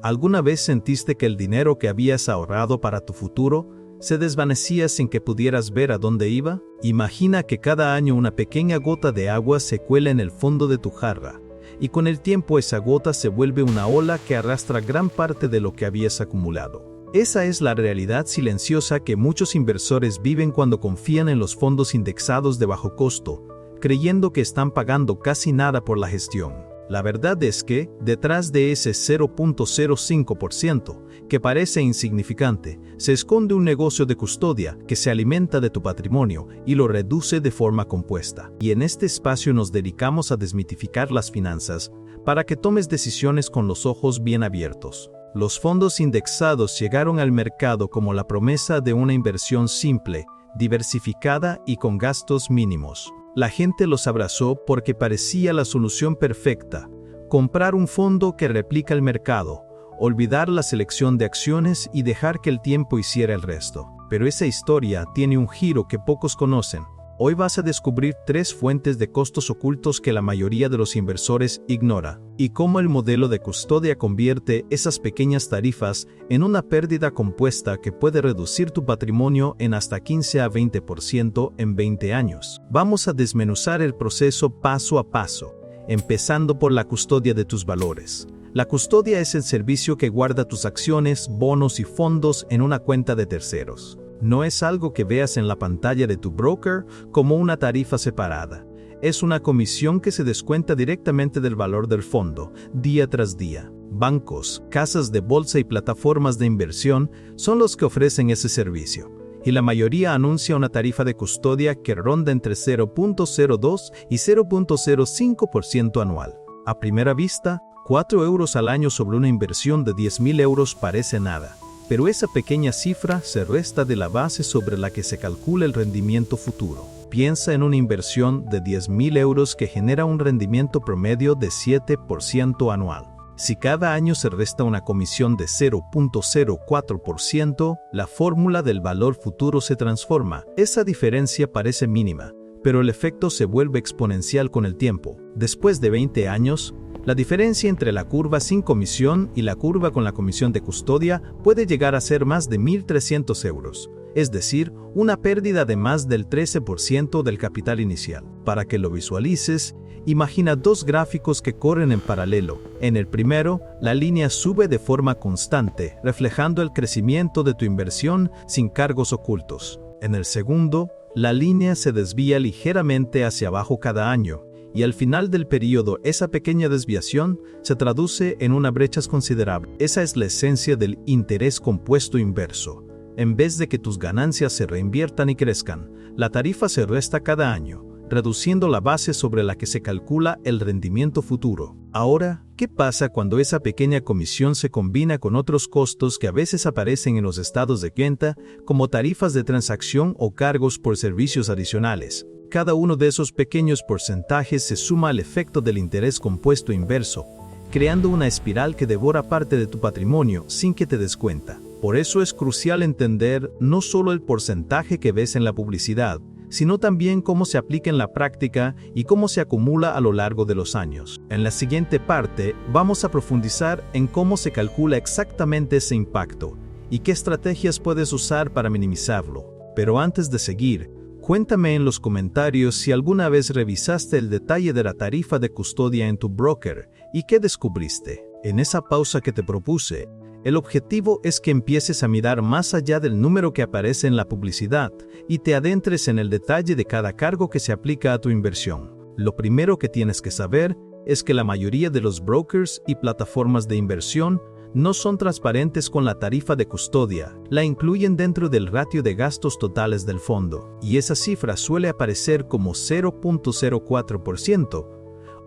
¿Alguna vez sentiste que el dinero que habías ahorrado para tu futuro se desvanecía sin que pudieras ver a dónde iba? Imagina que cada año una pequeña gota de agua se cuela en el fondo de tu jarra, y con el tiempo esa gota se vuelve una ola que arrastra gran parte de lo que habías acumulado. Esa es la realidad silenciosa que muchos inversores viven cuando confían en los fondos indexados de bajo costo, creyendo que están pagando casi nada por la gestión. La verdad es que, detrás de ese 0.05%, que parece insignificante, se esconde un negocio de custodia que se alimenta de tu patrimonio y lo reduce de forma compuesta. Y en este espacio nos dedicamos a desmitificar las finanzas para que tomes decisiones con los ojos bien abiertos. Los fondos indexados llegaron al mercado como la promesa de una inversión simple, diversificada y con gastos mínimos. La gente los abrazó porque parecía la solución perfecta: comprar un fondo que replica el mercado, olvidar la selección de acciones y dejar que el tiempo hiciera el resto. Pero esa historia tiene un giro que pocos conocen. Hoy vas a descubrir 3 fuentes de costos ocultos que la mayoría de los inversores ignora, y cómo el modelo de custodia convierte esas pequeñas tarifas en una pérdida compuesta que puede reducir tu patrimonio en hasta 15 a 20% en 20 años. Vamos a desmenuzar el proceso paso a paso, empezando por la custodia de tus valores. La custodia es el servicio que guarda tus acciones, bonos y fondos en una cuenta de terceros. No es algo que veas en la pantalla de tu broker como una tarifa separada. Es una comisión que se descuenta directamente del valor del fondo, día tras día. Bancos, casas de bolsa y plataformas de inversión son los que ofrecen ese servicio, y la mayoría anuncia una tarifa de custodia que ronda entre 0.02 y 0.05% anual. A primera vista, 4 euros al año sobre una inversión de 10.000 euros parece nada. Pero esa pequeña cifra se resta de la base sobre la que se calcula el rendimiento futuro. Piensa en una inversión de 10.000 euros que genera un rendimiento promedio de 7% anual. Si cada año se resta una comisión de 0.04%, la fórmula del valor futuro se transforma. Esa diferencia parece mínima, pero el efecto se vuelve exponencial con el tiempo. Después de 20 años, la diferencia entre la curva sin comisión y la curva con la comisión de custodia puede llegar a ser más de 1.300 euros, es decir, una pérdida de más del 13% del capital inicial. Para que lo visualices, imagina 2 gráficos que corren en paralelo. En el primero, la línea sube de forma constante, reflejando el crecimiento de tu inversión sin cargos ocultos. En el segundo, la línea se desvía ligeramente hacia abajo cada año, y al final del periodo esa pequeña desviación se traduce en una brecha considerable. Esa es la esencia del interés compuesto inverso. En vez de que tus ganancias se reinviertan y crezcan, la tarifa se resta cada año, reduciendo la base sobre la que se calcula el rendimiento futuro. Ahora, ¿qué pasa cuando esa pequeña comisión se combina con otros costos que a veces aparecen en los estados de cuenta, como tarifas de transacción o cargos por servicios adicionales? Cada uno de esos pequeños porcentajes se suma al efecto del interés compuesto inverso, creando una espiral que devora parte de tu patrimonio sin que te des cuenta. Por eso es crucial entender no solo el porcentaje que ves en la publicidad, sino también cómo se aplica en la práctica y cómo se acumula a lo largo de los años. En la siguiente parte, vamos a profundizar en cómo se calcula exactamente ese impacto y qué estrategias puedes usar para minimizarlo. Pero antes de seguir, cuéntame en los comentarios si alguna vez revisaste el detalle de la tarifa de custodia en tu broker y qué descubriste. En esa pausa que te propuse, el objetivo es que empieces a mirar más allá del número que aparece en la publicidad y te adentres en el detalle de cada cargo que se aplica a tu inversión. Lo primero que tienes que saber es que la mayoría de los brokers y plataformas de inversión no son transparentes con la tarifa de custodia, la incluyen dentro del ratio de gastos totales del fondo, y esa cifra suele aparecer como 0.04%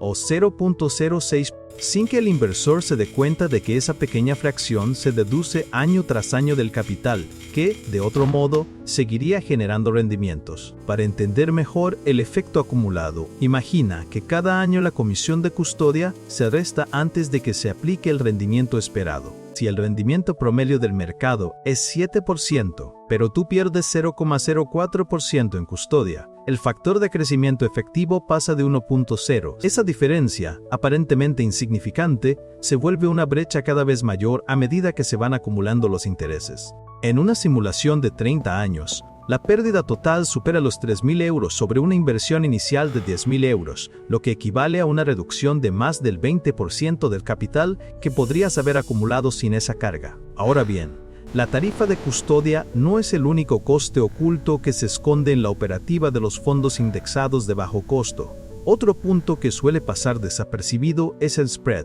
o 0.06%, sin que el inversor se dé cuenta de que esa pequeña fracción se deduce año tras año del capital, que, de otro modo, seguiría generando rendimientos. Para entender mejor el efecto acumulado, imagina que cada año la comisión de custodia se resta antes de que se aplique el rendimiento esperado. Si el rendimiento promedio del mercado es 7%, pero tú pierdes 0.04% en custodia, el factor de crecimiento efectivo pasa de 1.0. Esa diferencia, aparentemente insignificante, se vuelve una brecha cada vez mayor a medida que se van acumulando los intereses. En una simulación de 30 años, la pérdida total supera los 3.000 euros sobre una inversión inicial de 10.000 euros, lo que equivale a una reducción de más del 20% del capital que podrías haber acumulado sin esa carga. Ahora bien, la tarifa de custodia no es el único coste oculto que se esconde en la operativa de los fondos indexados de bajo costo. Otro punto que suele pasar desapercibido es el spread,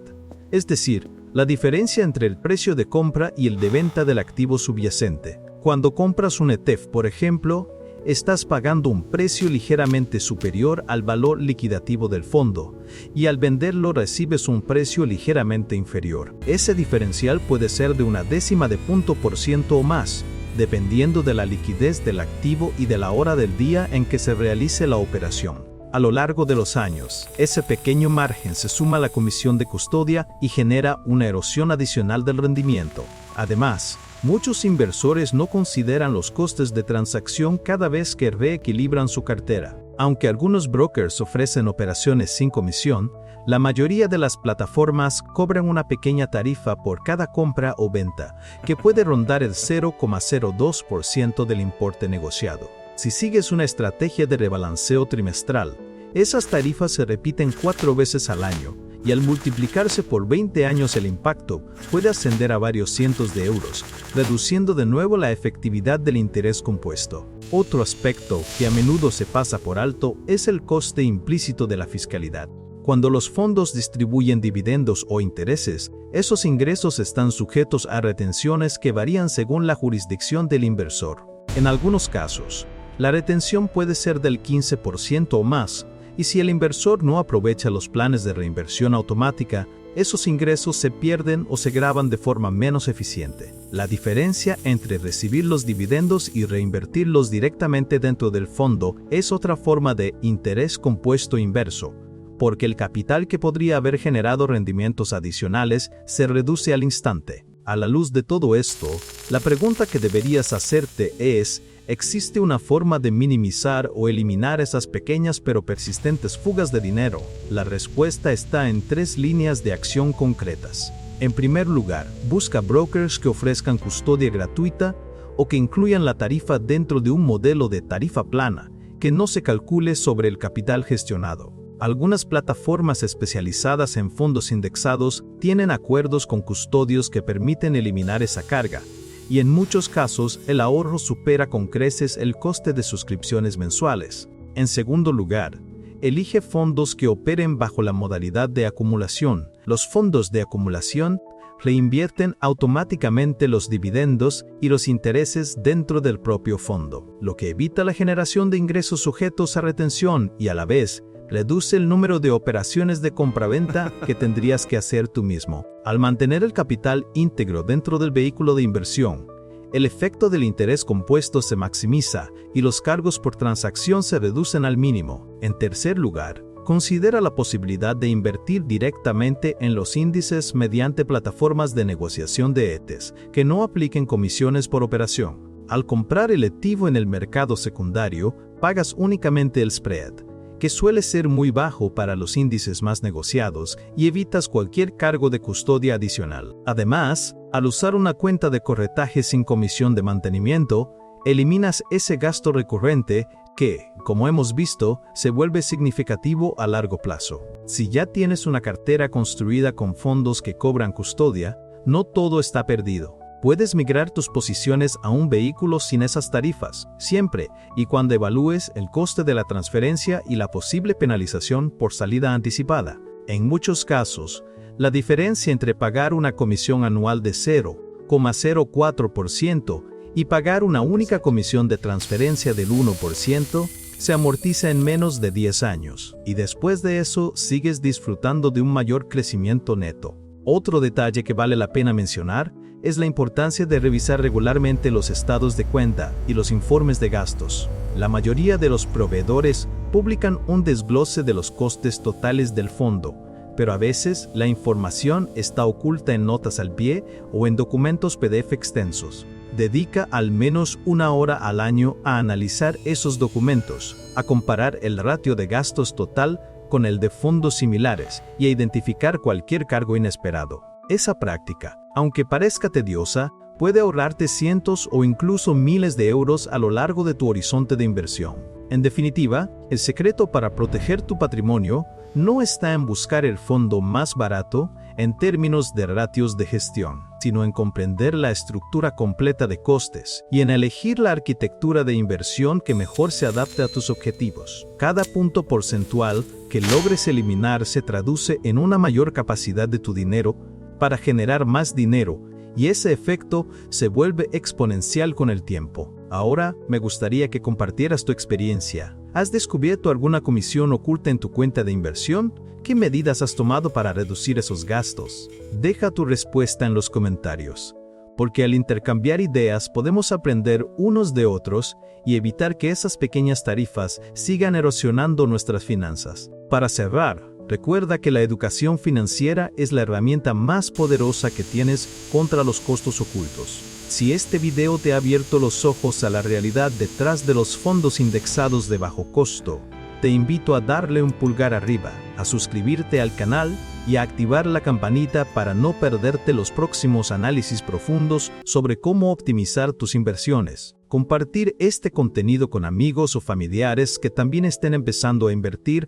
es decir, la diferencia entre el precio de compra y el de venta del activo subyacente. Cuando compras un ETF, por ejemplo, estás pagando un precio ligeramente superior al valor liquidativo del fondo, y al venderlo recibes un precio ligeramente inferior. Ese diferencial puede ser de 0,1 de punto por ciento o más, dependiendo de la liquidez del activo y de la hora del día en que se realice la operación. A lo largo de los años, ese pequeño margen se suma a la comisión de custodia y genera una erosión adicional del rendimiento. Además, muchos inversores no consideran los costes de transacción cada vez que reequilibran su cartera. Aunque algunos brokers ofrecen operaciones sin comisión, la mayoría de las plataformas cobran una pequeña tarifa por cada compra o venta, que puede rondar el 0,02% del importe negociado. Si sigues una estrategia de rebalanceo trimestral, esas tarifas se repiten 4 veces al año, y al multiplicarse por 20 años el impacto puede ascender a varios cientos de euros, reduciendo de nuevo la efectividad del interés compuesto. Otro aspecto que a menudo se pasa por alto es el coste implícito de la fiscalidad. Cuando los fondos distribuyen dividendos o intereses, esos ingresos están sujetos a retenciones que varían según la jurisdicción del inversor. En algunos casos, la retención puede ser del 15% o más, y si el inversor no aprovecha los planes de reinversión automática, esos ingresos se pierden o se graban de forma menos eficiente. La diferencia entre recibir los dividendos y reinvertirlos directamente dentro del fondo es otra forma de interés compuesto inverso, porque el capital que podría haber generado rendimientos adicionales se reduce al instante. A la luz de todo esto, la pregunta que deberías hacerte es: ¿existe una forma de minimizar o eliminar esas pequeñas pero persistentes fugas de dinero? La respuesta está en 3 líneas de acción concretas. En primer lugar, busca brokers que ofrezcan custodia gratuita o que incluyan la tarifa dentro de un modelo de tarifa plana, que no se calcule sobre el capital gestionado. Algunas plataformas especializadas en fondos indexados tienen acuerdos con custodios que permiten eliminar esa carga, y en muchos casos el ahorro supera con creces el coste de suscripciones mensuales. En segundo lugar, elige fondos que operen bajo la modalidad de acumulación. Los fondos de acumulación reinvierten automáticamente los dividendos y los intereses dentro del propio fondo, lo que evita la generación de ingresos sujetos a retención y a la vez reduce el número de operaciones de compraventa que tendrías que hacer tú mismo. Al mantener el capital íntegro dentro del vehículo de inversión, el efecto del interés compuesto se maximiza y los cargos por transacción se reducen al mínimo. En tercer lugar, considera la posibilidad de invertir directamente en los índices mediante plataformas de negociación de ETFs que no apliquen comisiones por operación. Al comprar el activo en el mercado secundario, pagas únicamente el spread, que suele ser muy bajo para los índices más negociados, y evitas cualquier cargo de custodia adicional. Además, al usar una cuenta de corretaje sin comisión de mantenimiento, eliminas ese gasto recurrente que, como hemos visto, se vuelve significativo a largo plazo. Si ya tienes una cartera construida con fondos que cobran custodia, no todo está perdido. Puedes migrar tus posiciones a un vehículo sin esas tarifas, siempre y cuando evalúes el coste de la transferencia y la posible penalización por salida anticipada. En muchos casos, la diferencia entre pagar una comisión anual de 0,04% y pagar una única comisión de transferencia del 1% se amortiza en menos de 10 años, y después de eso sigues disfrutando de un mayor crecimiento neto. Otro detalle que vale la pena mencionar es la importancia de revisar regularmente los estados de cuenta y los informes de gastos. La mayoría de los proveedores publican un desglose de los costes totales del fondo, pero a veces la información está oculta en notas al pie o en documentos PDF extensos. Dedica al menos 1 hora al año a analizar esos documentos, a comparar el ratio de gastos total con el de fondos similares y a identificar cualquier cargo inesperado. Esa práctica, aunque parezca tediosa, puede ahorrarte cientos o incluso miles de euros a lo largo de tu horizonte de inversión. En definitiva, el secreto para proteger tu patrimonio no está en buscar el fondo más barato en términos de ratios de gestión, sino en comprender la estructura completa de costes y en elegir la arquitectura de inversión que mejor se adapte a tus objetivos. Cada punto porcentual que logres eliminar se traduce en una mayor capacidad de tu dinero para generar más dinero, y ese efecto se vuelve exponencial con el tiempo. Ahora, me gustaría que compartieras tu experiencia. ¿Has descubierto alguna comisión oculta en tu cuenta de inversión? ¿Qué medidas has tomado para reducir esos gastos? Deja tu respuesta en los comentarios, porque al intercambiar ideas podemos aprender unos de otros y evitar que esas pequeñas tarifas sigan erosionando nuestras finanzas. Para cerrar, recuerda que la educación financiera es la herramienta más poderosa que tienes contra los costos ocultos. Si este video te ha abierto los ojos a la realidad detrás de los fondos indexados de bajo costo, te invito a darle un pulgar arriba, a suscribirte al canal y a activar la campanita para no perderte los próximos análisis profundos sobre cómo optimizar tus inversiones. Compartir este contenido con amigos o familiares que también estén empezando a invertir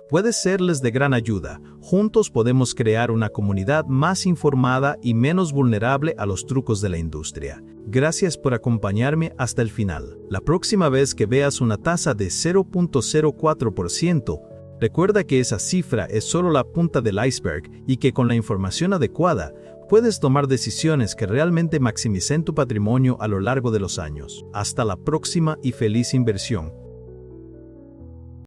puede serles de gran ayuda. Juntos podemos crear una comunidad más informada y menos vulnerable a los trucos de la industria. Gracias por acompañarme hasta el final. La próxima vez que veas una tasa de 0.04%, recuerda que esa cifra es solo la punta del iceberg y que con la información adecuada puedes tomar decisiones que realmente maximicen tu patrimonio a lo largo de los años. Hasta la próxima y feliz inversión.